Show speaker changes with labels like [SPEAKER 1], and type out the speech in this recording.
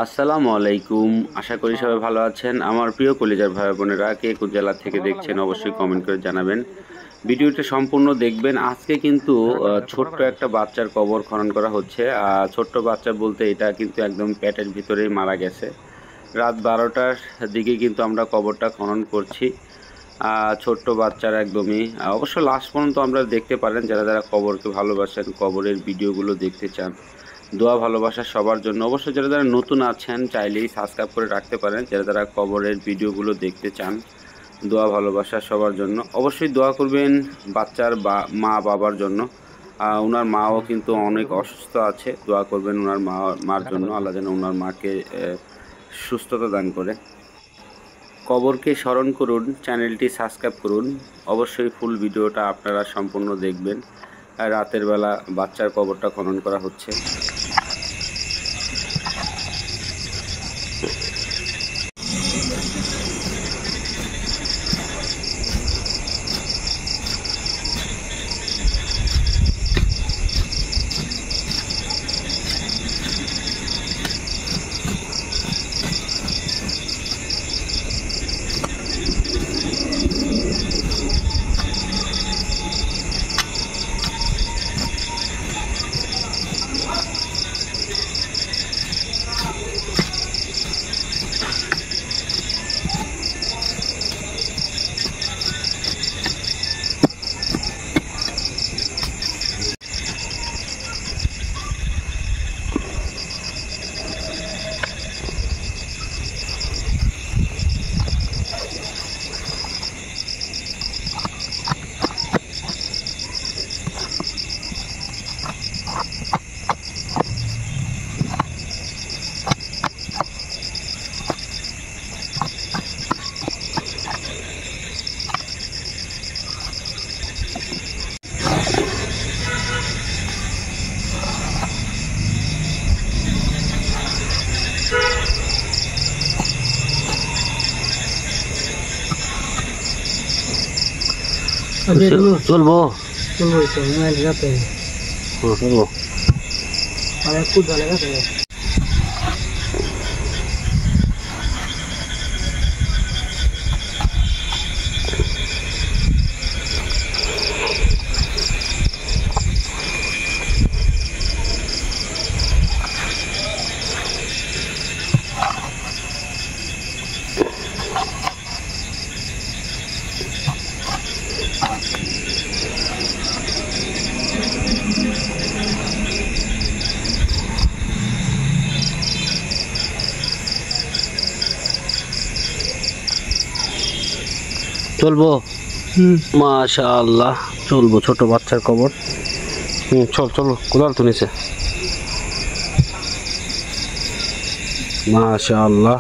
[SPEAKER 1] আসসালামু আলাইকুম, আশা করি সবাই ভালো আছেন। আমার প্রিয় কলিজার ভাই বোনেরা, কে কোন জেলা থেকে দেখছেন অবশ্যই কমেন্ট করে জানাবেন। ভিডিওটা সম্পূর্ণ দেখবেন। আজকে কিন্তু ছোট্ট একটা বাচ্চার কবর খনন করা হচ্ছে। ছোট্ট বাচ্চা বলতে এটা কিন্তু একদম পেটের ভিতরেই মারা গেছে। রাত 12টার দিকে কিন্তু আমরা কবরটা খনন করছি। ছোট্ট বাচ্চার একদমই অবশ্য লাস্ট পর্যন্ত আমরা দেখতে পারেন। যারা যারা কবরকে ভালোবাসেন, কবরের ভিডিওগুলো দেখতে চান, দোয়া ভালোবাসা সবার জন্য। অবশ্যই যারা যারা নতুন আছেন চাইলেই সাবস্ক্রাইব করে রাখতে পারেন। যারা যারা কবরের ভিডিওগুলো দেখতে চান, দোয়া ভালোবাসা সবার জন্য। অবশ্যই দোয়া করবেন বাচ্চার মা বাবার জন্য। ওনার মাও কিন্তু অনেক অসুস্থ আছে, দোয়া করবেন ওনার মার জন্য। আল্লাহ যেন ওনার মাকে সুস্থতা দান করে। কবরকে স্মরণ করুন, চ্যানেলটি সাবস্ক্রাইব করুন। অবশ্যই ফুল ভিডিওটা আপনারা সম্পূর্ণ দেখবেন। রাতের বেলা বাচ্চার কবরটা খনন করা হচ্ছে। চলবো চলবো চলবো মাশাআল্লাহ, চলবো। ছোট বাচ্চার কবর। চলো কোদাল তো নিচে। মাশাআল্লাহ।